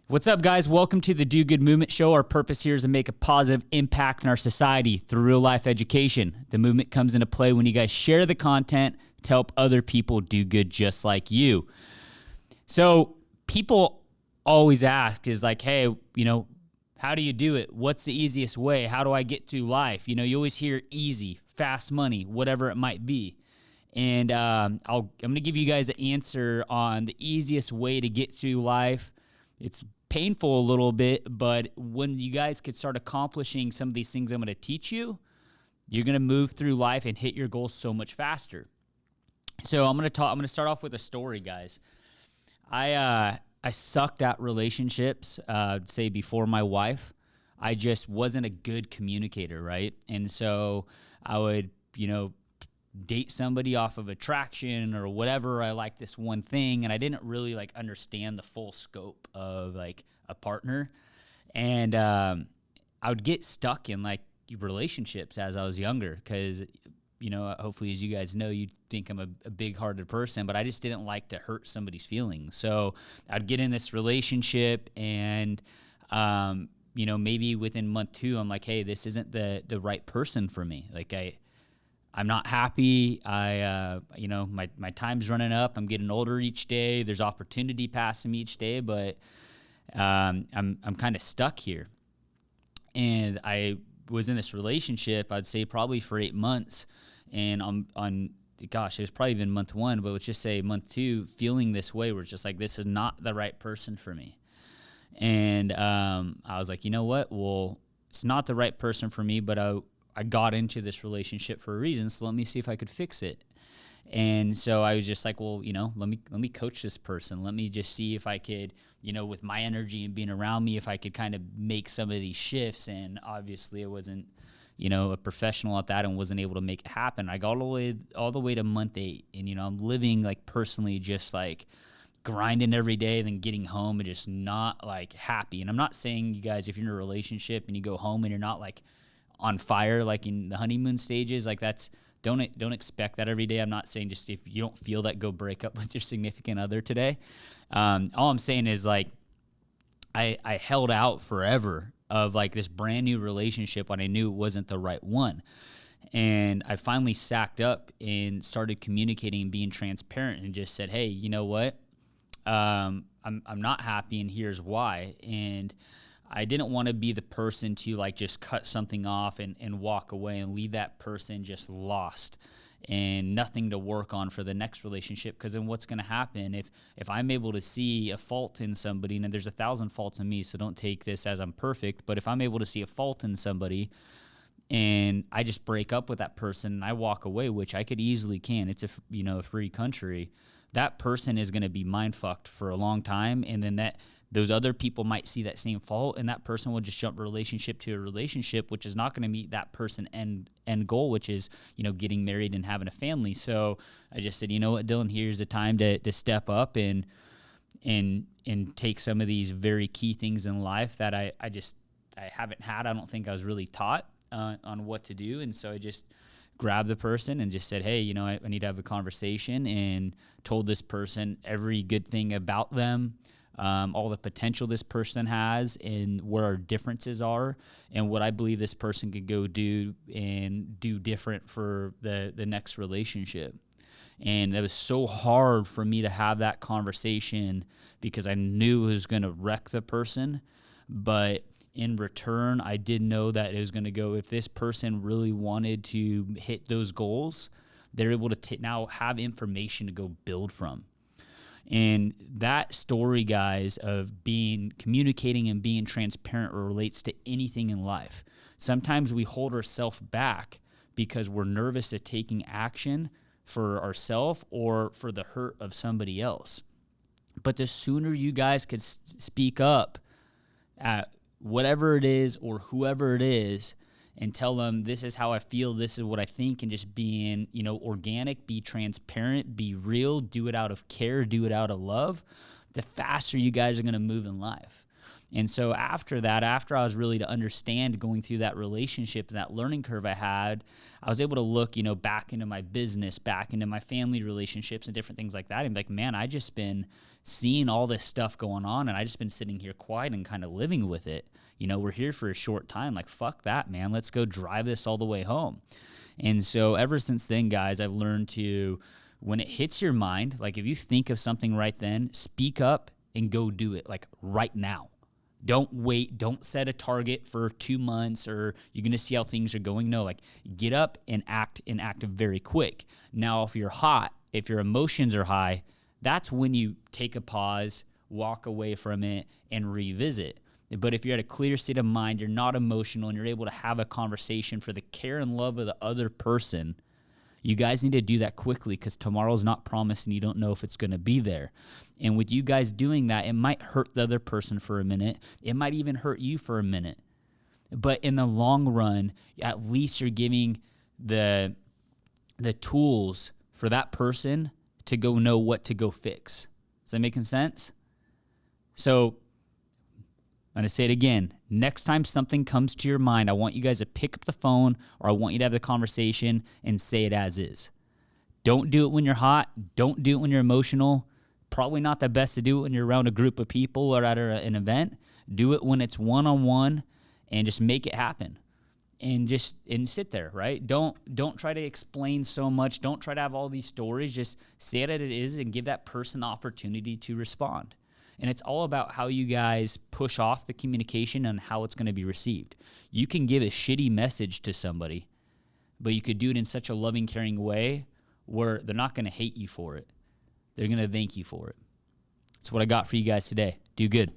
What's up, guys? Welcome to the Do Good Movement Show. Our purpose here is to make a positive impact in our society through real-life education. The movement comes into play when you guys share the content to help other people do good just like you. So people always ask is like, hey, how do you do it? What's the easiest way? How do I get through life? You always hear easy, fast money, whatever it might be. And I'm going to give you guys an answer on the easiest way to get through life. It's painful a little bit, but when you guys could start accomplishing some of these things I'm going to teach you, you're going to move through life and hit your goals so much faster. So I'm going to start off with a story, guys. I sucked at relationships, say before my wife. I just wasn't a good communicator, right? And so I would, date somebody off of attraction or whatever. I like this one thing, and I didn't really understand the full scope of a partner. And I would get stuck in relationships as I was younger because, hopefully as you guys know, you think I'm a big-hearted person, but I just didn't like to hurt somebody's feelings. So I'd get in this relationship and, maybe within month 2, I'm like, hey, this isn't the right person for me. I'm not happy. My time's running up. I'm getting older each day. There's opportunity passing me each day, but I'm kind of stuck here. And I was in this relationship, I'd say probably for 8 months, and it was probably even month 1, but let's just say month 2, feeling this way where it's just like, this is not the right person for me. And I was like, you know what? Well, it's not the right person for me, but I got into this relationship for a reason, so let me see if I could fix it. And so I was just like, well, let me coach this person. Let me just see if I could, with my energy and being around me, if I could kind of make some of these shifts. And obviously I wasn't, a professional at that and wasn't able to make it happen. I got all the way to month 8, and, I'm living personally just grinding every day, then getting home and just not happy. And I'm not saying, you guys, if you're in a relationship and you go home and you're not on fire in the honeymoon stages, don't expect that every day. I'm not saying just if you don't feel that, go break up with your significant other today. All I'm saying is I held out forever of this brand new relationship when I knew it wasn't the right one. And I finally sacked up and started communicating and being transparent and just said, hey, you know what? I'm not happy, and here's why. And I didn't want to be the person to just cut something off and walk away and leave that person just lost and nothing to work on for the next relationship. Because then what's going to happen if I'm able to see a fault in somebody, and there's 1,000 faults in me, so don't take this as I'm perfect, but if I'm able to see a fault in somebody and I just break up with that person and I walk away, which I could easily can, it's a free country, that person is going to be mind fucked for a long time. And then those other people might see that same fault, and that person will just jump relationship to a relationship, which is not going to meet that person end goal, which is, getting married and having a family. So I just said, you know what, Dylan, here's the time to step up and take some of these very key things in life that I haven't had. I don't think I was really taught on what to do. And so I just grabbed the person and just said, hey, I need to have a conversation, and told this person every good thing about them, all the potential this person has and where our differences are and what I believe this person could go do and do different for the next relationship. And it was so hard for me to have that conversation because I knew it was going to wreck the person. But in return, I did know that it was going to go, if this person really wanted to hit those goals, they're able to now have information to go build from. And that story, guys, of communicating and being transparent relates to anything in life. Sometimes we hold ourselves back because we're nervous at taking action for ourselves or for the hurt of somebody else. But the sooner you guys could speak up at whatever it is or whoever it is and tell them, this is how I feel, this is what I think, and just being, organic, be transparent, be real, do it out of care, do it out of love, the faster you guys are going to move in life. And so after that, after I was really to understand going through that relationship and that learning curve I had, I was able to look, back into my business, back into my family relationships and different things like that. And be like, man, I just been seeing all this stuff going on, and I just been sitting here quiet and kind of living with it. You know, we're here for a short time. Like, fuck that, man. Let's go drive this all the way home. And so ever since then, guys, I've learned to, when it hits your mind, like if you think of something right then, speak up and go do it, like right now. Don't wait. Don't set a target for 2 months or you're going to see how things are going. No, like get up and act very quick. Now, if you're hot, if your emotions are high, that's when you take a pause, walk away from it, and revisit. But if you're at a clear state of mind, you're not emotional, and you're able to have a conversation for the care and love of the other person, you guys need to do that quickly because tomorrow's not promised and you don't know if it's going to be there. And with you guys doing that, it might hurt the other person for a minute. It might even hurt you for a minute. But in the long run, at least you're giving the tools for that person to go know what to go fix. Is that making sense? So I'm going to say it again. Next time something comes to your mind, I want you guys to pick up the phone or I want you to have the conversation and say it as is. Don't do it when you're hot. Don't do it when you're emotional. Probably not the best to do it when you're around a group of people or at an event. Do it when it's one-on-one and just make it happen. And sit there, right? Don't try to explain so much. Don't try to have all these stories. Just say it as it is and give that person the opportunity to respond. And it's all about how you guys push off the communication and how it's going to be received. You can give a shitty message to somebody, but you could do it in such a loving, caring way where they're not going to hate you for it. They're going to thank you for it. That's what I got for you guys today. Do good.